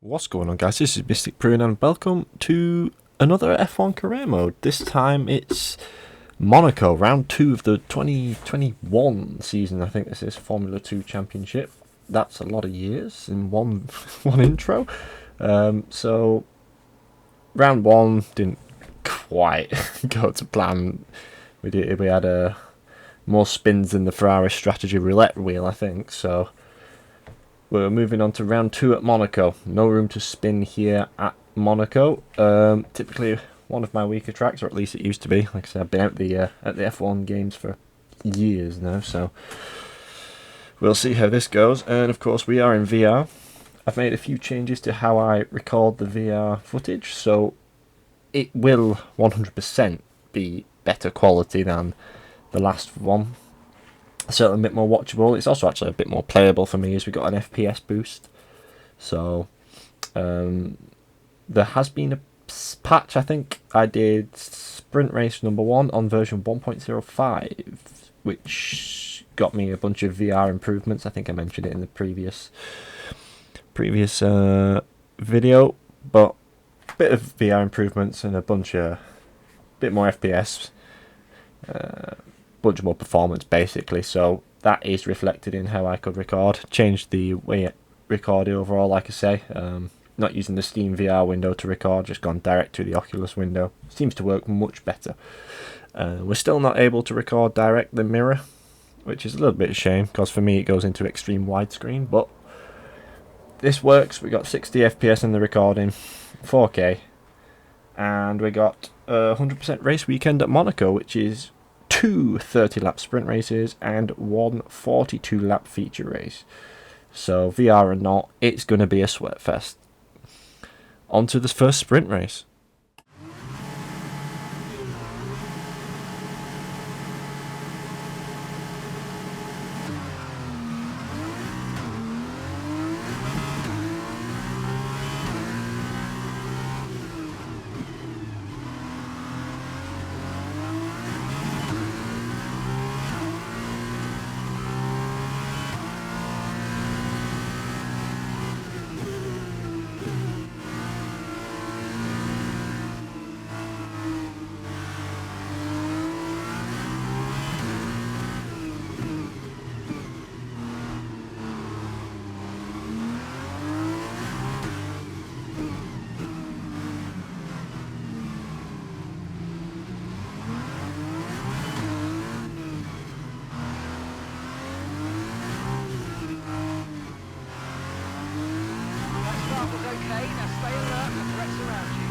What's going on, guys? This is Mystic Prune and welcome to another F1 career mode. This time it's Monaco, round 2 of the 2021 season. I think this is Formula 2 Championship. That's a lot of years in one intro. So round 1 didn't quite go to plan. We had more spins than the Ferrari strategy roulette wheel, I think. So we're moving on to round 2 at Monaco. No room to spin here at Monaco. Typically one of my weaker tracks, or at least it used to be. Like I said, I've been out at the F1 games for years now, so we'll see how this goes. And of course, we are in VR. I've made a few changes to how I record the VR footage, so it will 100% be better quality than the last one. Certainly a bit more watchable. It's also actually a bit more playable for me as we got an FPS boost. So there has been a patch. I think I did sprint race number 1 on version 1.05, which got me a bunch of VR improvements. I think I mentioned it in the previous video, but a bit of VR improvements and a bit more FPS. Bunch more performance basically, so that is reflected in how I could record. Changed the way it recorded overall, like I say. Not using the Steam VR window to record, just gone direct to the Oculus window. Seems to work much better. We're still not able to record direct the mirror, which is a little bit of a shame, because for me it goes into extreme widescreen, but this works. We got 60 FPS in the recording, 4K, and we got 100% race weekend at Monaco, which is 2 30-lap sprint races and 1 42-lap feature race. So VR or not, it's going to be a sweat fest. On to the first sprint race. Okay, now stay alert, the threats around you.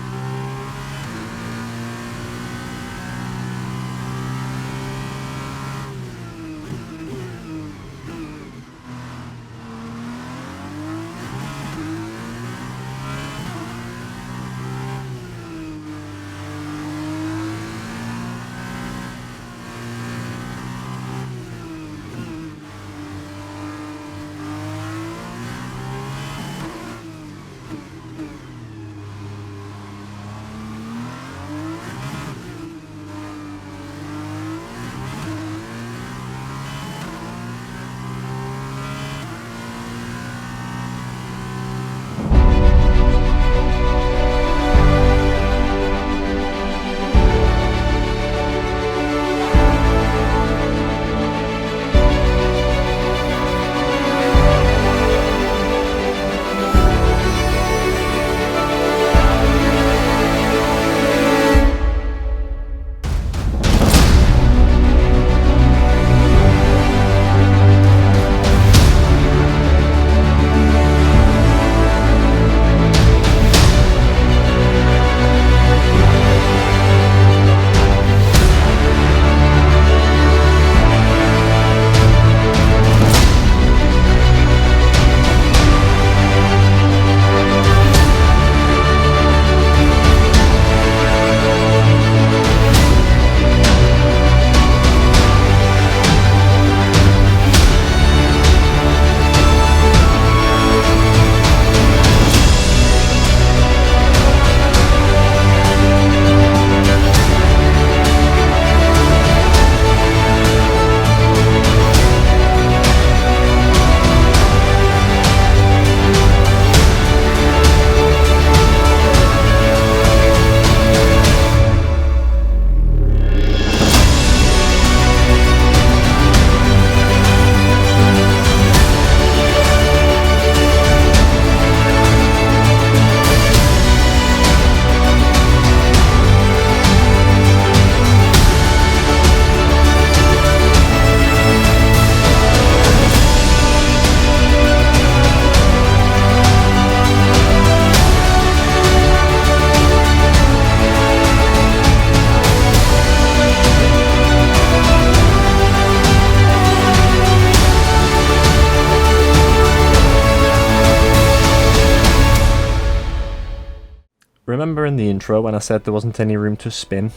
remember in the intro when I said there wasn't any room to spin?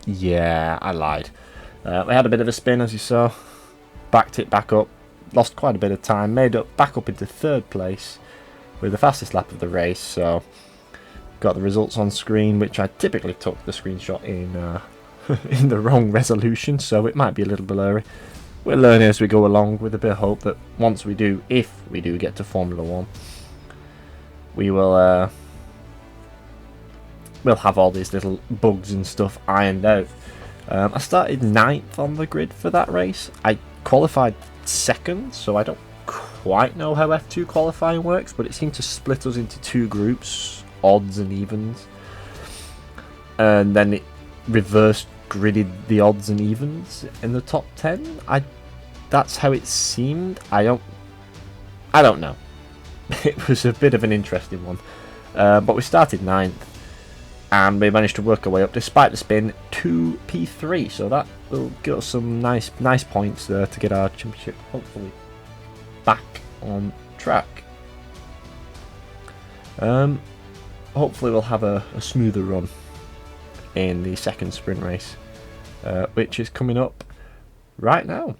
Yeah, I lied. We had a bit of a spin, as you saw. Backed it back up. Lost quite a bit of time. Made up back up into 3rd place with the fastest lap of the race. So got the results on screen, which I typically took the screenshot in in the wrong resolution, so it might be a little blurry. We're learning as we go along, with a bit of hope that once we do, if we do get to Formula 1, we will we'll have all these little bugs and stuff ironed out. I started 9th on the grid for that race. I qualified 2nd, so I don't quite know how F2 qualifying works, but it seemed to split us into 2 groups, odds and evens, and then it reverse gridded the odds and evens in the top 10. That's how it seemed. I don't know. It was a bit of an interesting one, but we started 9th and we managed to work our way up despite the spin to P3, so that will give us some nice points there to get our championship hopefully back on track. Hopefully we'll have a smoother run in the 2nd sprint race, which is coming up right now.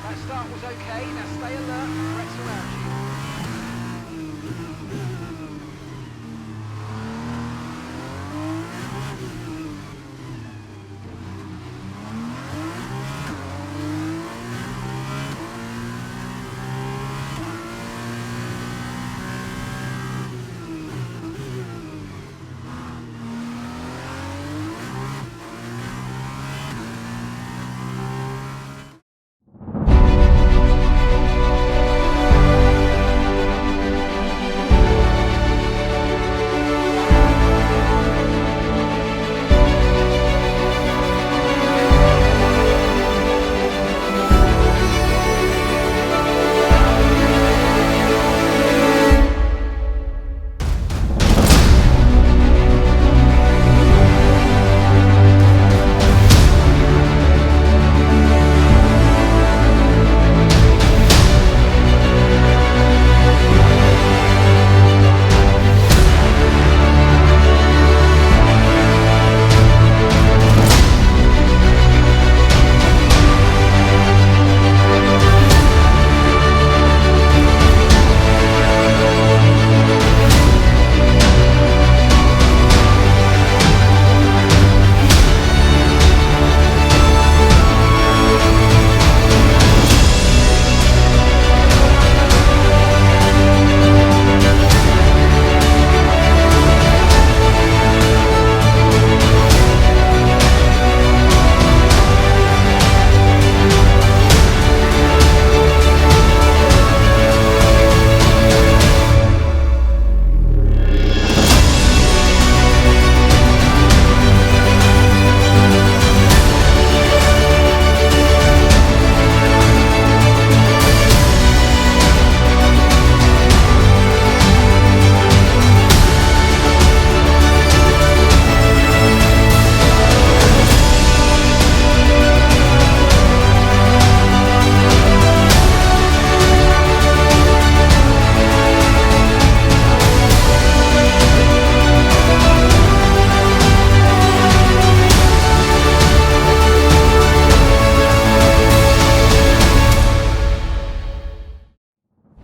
That start was okay, now stay alert, threats around you.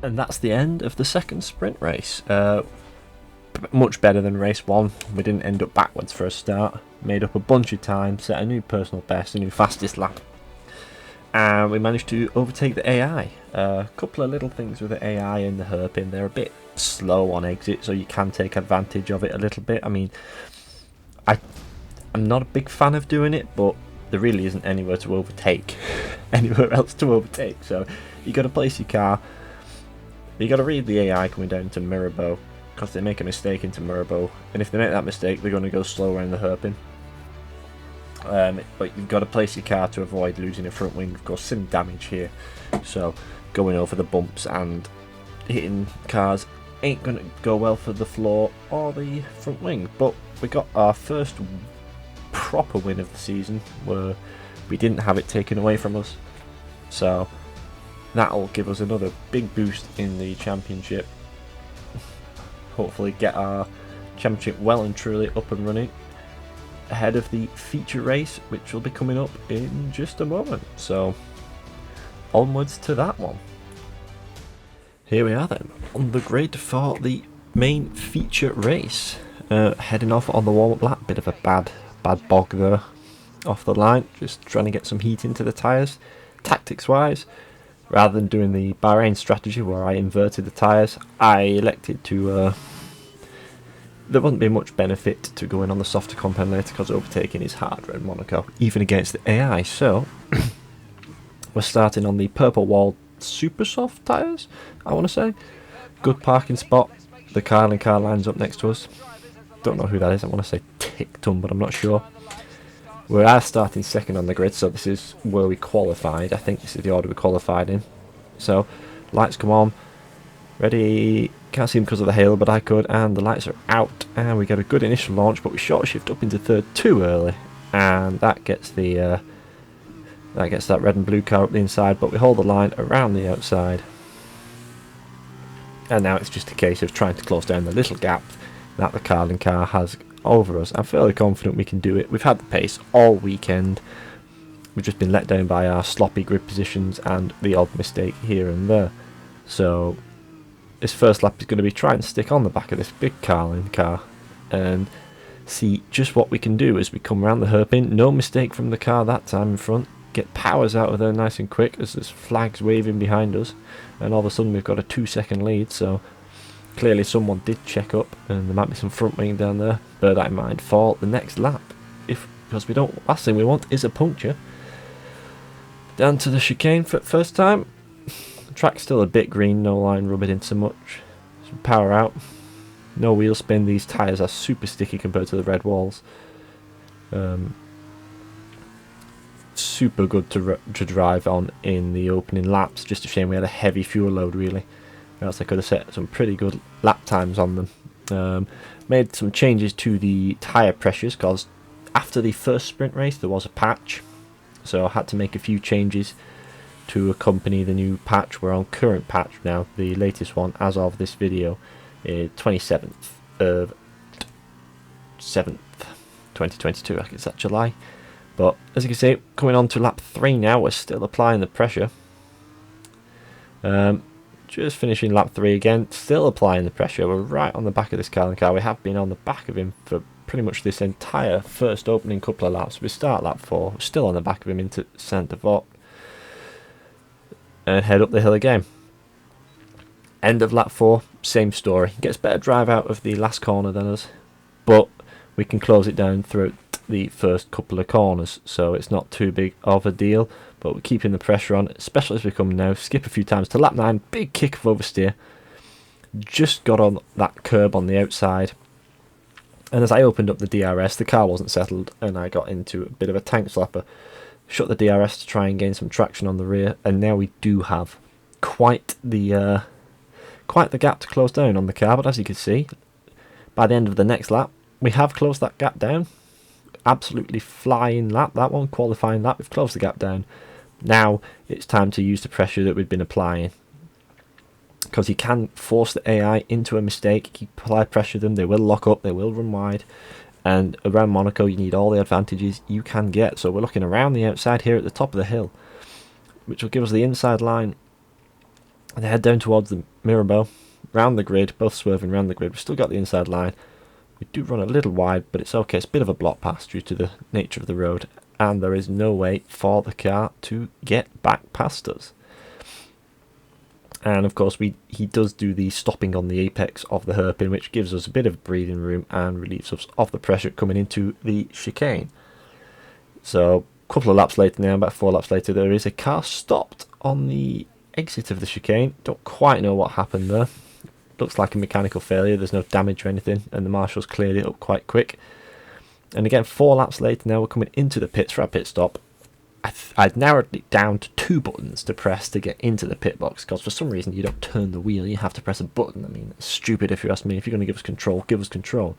And that's the end of the second sprint race. Much better than race 1. We didn't end up backwards for a start. Made up a bunch of time, set a new personal best, a new fastest lap. And we managed to overtake the AI. A couple of little things with the AI and the hairpin. They're a bit slow on exit, so you can take advantage of it a little bit. I mean, I'm not a big fan of doing it, but there really isn't anywhere to overtake. Anywhere else to overtake. So you got to place your car. You got to read the AI coming down to Mirabeau, because they make a mistake into Mirabeau, and if they make that mistake, they're going to go slow around the hairpin. But you've got to place your car to avoid losing a front wing. Of course, some damage here, so going over the bumps and hitting cars ain't going to go well for the floor or the front wing. But we got our first proper win of the season, where we didn't have it taken away from us, so that'll give us another big boost in the championship. Hopefully get our championship well and truly up and running ahead of the feature race, which will be coming up in just a moment. So onwards to that one. Here we are then, on the grid for the main feature race. Heading off on the warm-up lap. Bit of a bad bog there off the line. Just trying to get some heat into the tyres. Tactics wise, rather than doing the Bahrain strategy where I inverted the tyres, I elected to there wouldn't be much benefit to going on the softer compound later, because overtaking is harder in Monaco, even against the AI. So we're starting on the purple wall super soft tyres, I want to say. Good parking spot. The Carlin car lines up next to us. Don't know who that is. I want to say Tictum, but I'm not sure. We are starting second on the grid, so this is where we qualified. I think this is the order we qualified in. So lights come on. Ready. Can't see them because of the halo, but I could, and the lights are out, and we get a good initial launch, but we short shift up into third too early, and that gets the that red and blue car up the inside, but we hold the line around the outside, and now it's just a case of trying to close down the little gap that the Carlin car has over us. I'm fairly confident we can do it. We've had the pace all weekend. We've just been let down by our sloppy grid positions and the odd mistake here and there. So this first lap is going to be trying to stick on the back of this big Carlin car and see just what we can do as we come around the hairpin. No mistake from the car that time in front. Get powers out of there nice and quick as there's flags waving behind us, and all of a sudden we've got a 2-second lead. So clearly someone did check up, and there might be some front wing down there. Bear that in mind for the next lap, because we don't. Last thing we want is a puncture. Down to the chicane for first time. Track's still a bit green, no line rubbing in so much. Some power out. No wheel spin. These tyres are super sticky compared to the red walls. Super good to drive on in the opening laps. Just a shame we had a heavy fuel load, really. Or else I could have set some pretty good lap times on them. Made some changes to the tyre pressures, because after the first sprint race there was a patch. So I had to make a few changes to accompany the new patch. We're on current patch now, the latest one as of this video, 27th of 7th 2022. I think it's that July. But as you can see, coming on to lap 3 now, we're still applying the pressure. Just finishing lap 3 again, still applying the pressure. We're right on the back of this Carlin car. We have been on the back of him for pretty much this entire first opening couple of laps. We start lap 4, we're still on the back of him into Saint-Devote, and head up the hill again. End of lap 4, same story. Gets better drive out of the last corner than us, but we can close it down throughout the first couple of corners, so it's not too big of a deal. But we're keeping the pressure on, especially as we come now. Skip a few times to lap 9, big kick of oversteer. Just got on that curb on the outside, and as I opened up the DRS, the car wasn't settled, and I got into a bit of a tank slapper. Shut the DRS to try and gain some traction on the rear, and now we do have quite the gap to close down on the car. But as you can see, by the end of the next lap, we have closed that gap down. Absolutely flying lap, that one, qualifying lap. We've closed the gap down. Now it's time to use the pressure that we've been applying, because you can force the AI into a mistake. You apply pressure them, they will lock up, they will run wide. And around Monaco, you need all the advantages you can get. So we're looking around the outside here at the top of the hill, which will give us the inside line And they head down towards the Mirabeau, round the grid, both swerving round the grid. We've still got the inside line. We do run a little wide, but it's okay. It's a bit of a block pass due to the nature of the road, and there is no way for the car to get back past us. And of course, he does do the stopping on the apex of the hairpin, which gives us a bit of breathing room and relieves us of the pressure coming into the chicane. So a couple of laps later now, about 4 laps later, there is a car stopped on the exit of the chicane. Don't quite know what happened there. Looks like a mechanical failure. There's no damage or anything, and the marshals cleared it up quite quick. And again, 4 laps later now, we're coming into the pits for our pit stop. I'd narrowed it down to 2 buttons to press to get into the pit box, because for some reason you don't turn the wheel, you have to press a button. I mean, it's stupid if you ask me. If you're going to give us control, give us control.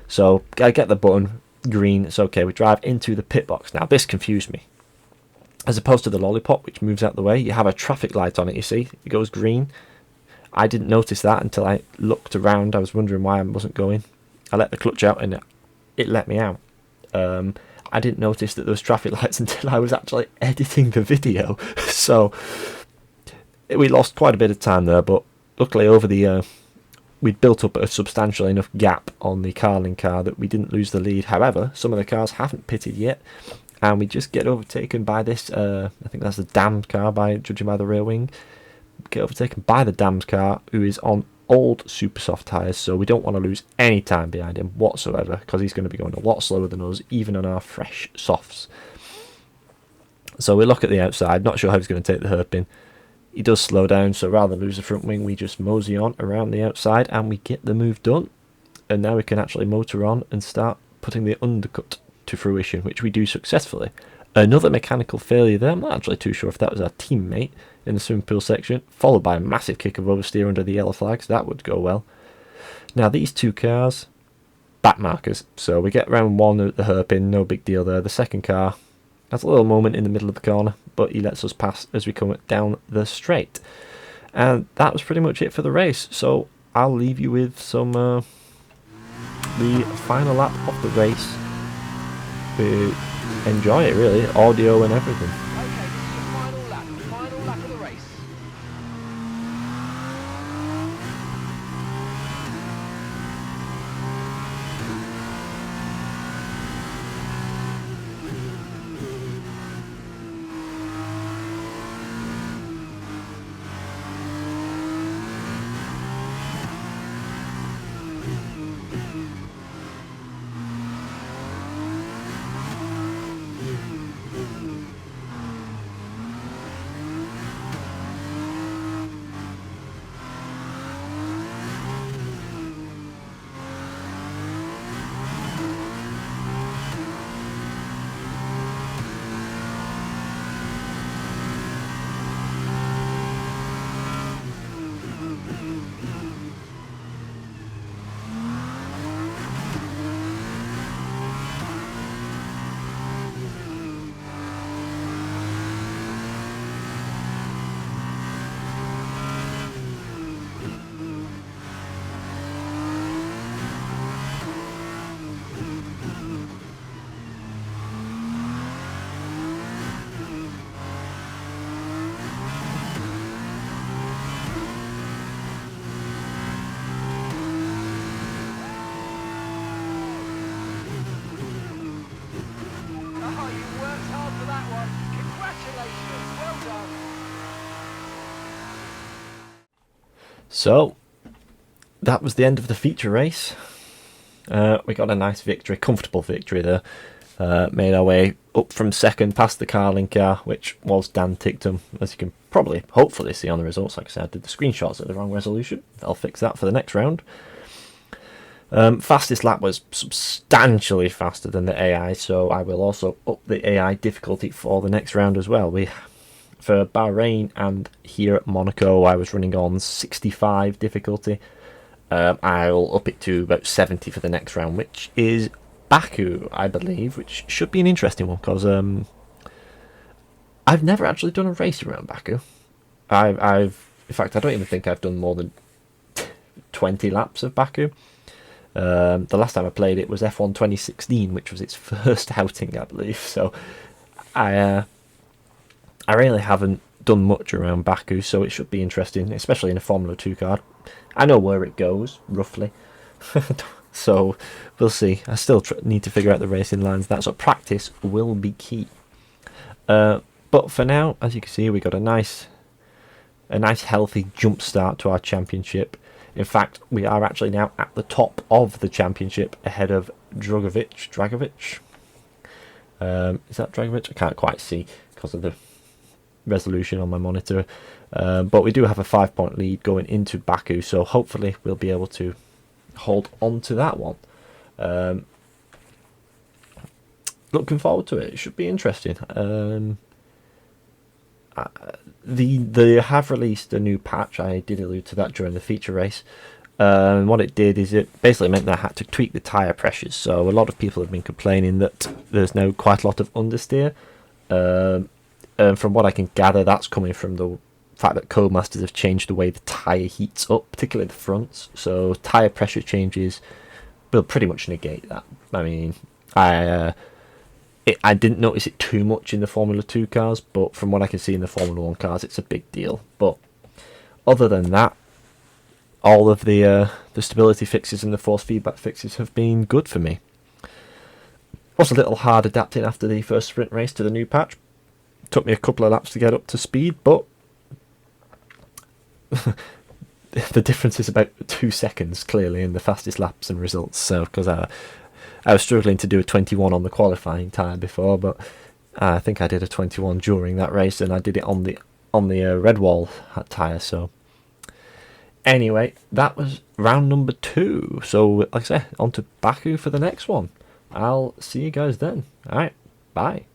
So I get the button, green, it's okay. We drive into the pit box. Now this confused me. As opposed to the lollipop, which moves out the way, you have a traffic light on it, you see. It goes green. I didn't notice that until I looked around. I was wondering why I wasn't going. I let the clutch out and it let me out. I didn't notice that there was traffic lights until I was actually editing the video. So we lost quite a bit of time there, but luckily over the we'd built up a substantial enough gap on the Carling car that we didn't lose the lead. However, some of the cars haven't pitted yet, and we just get overtaken by this, I think that's the damned car, judging by the rear wing. Get overtaken by the damned car, who is on old super soft tyres, so we don't want to lose any time behind him whatsoever, because he's going to be going a lot slower than us, even on our fresh softs. So we look at the outside, not sure how he's going to take the hairpin. He does slow down, so rather than lose the front wing, we just mosey on around the outside, and we get the move done. And now we can actually motor on and start putting the undercut to fruition, which we do successfully. Another mechanical failure there. I'm not actually too sure if that was our teammate in the swimming pool section, followed by a massive kick of oversteer under the yellow flags. That would go well. Now these 2 cars, back markers. So we get round 1 at the hairpin, no big deal there. The second car has a little moment in the middle of the corner, but he lets us pass as we come down the straight. And that was pretty much it for the race. So I'll leave you with some the final lap of the race. Enjoy it really, audio and everything. Okay, this is your final lap of the race. So that was the end of the feature race. We got a nice victory, comfortable victory there. Made our way up from second past the Carling car, which was Dan Tictum, as you can probably, hopefully see on the results. Like I said, I did the screenshots at the wrong resolution. I'll fix that for the next round. Fastest lap was substantially faster than the AI, so I will also up the AI difficulty for the next round as well. For Bahrain and here at Monaco, I was running on 65 difficulty. I'll up it to about 70 for the next round, which is Baku, I believe, which should be an interesting one, because I've never actually done a race around Baku. In fact, I don't even think I've done more than 20 laps of Baku. The last time I played it was F1 2016, which was its first outing, I believe. So I really haven't done much around Baku, so it should be interesting, especially in a Formula 2 card. I know where it goes, roughly. So we'll see. I still need to figure out the racing lines. That's what practice will be key. But for now, as you can see, we got a nice healthy jump start to our championship. In fact, we are actually now at the top of the championship, ahead of Dragovic. Is that Dragovic? I can't quite see because of the resolution on my monitor. But we do have a 5-point lead going into Baku, so hopefully we'll be able to hold on to that one. Looking forward to it. It should be interesting. They have released a new patch. I did allude to that during the feature race. What it did is it basically meant that I had to tweak the tyre pressures. So a lot of people have been complaining that there's now quite a lot of understeer. And from what I can gather, that's coming from the fact that Codemasters have changed the way the tyre heats up, particularly the fronts. So tyre pressure changes will pretty much negate that. I mean, I didn't notice it too much in the Formula 2 cars, but from what I can see in the Formula 1 cars, it's a big deal. But other than that, all of the stability fixes and the force feedback fixes have been good for me. Was a little hard adapting after the first sprint race to the new patch. Took me a couple of laps to get up to speed, but the difference is about 2 seconds, clearly, in the fastest laps and results. So, because I was struggling to do a 21 on the qualifying time before, but I think I did a 21 during that race, and I did it on the red wall tyre. So, anyway, that was round number 2. So, like I say, on to Baku for the next one. I'll see you guys then. All right, bye.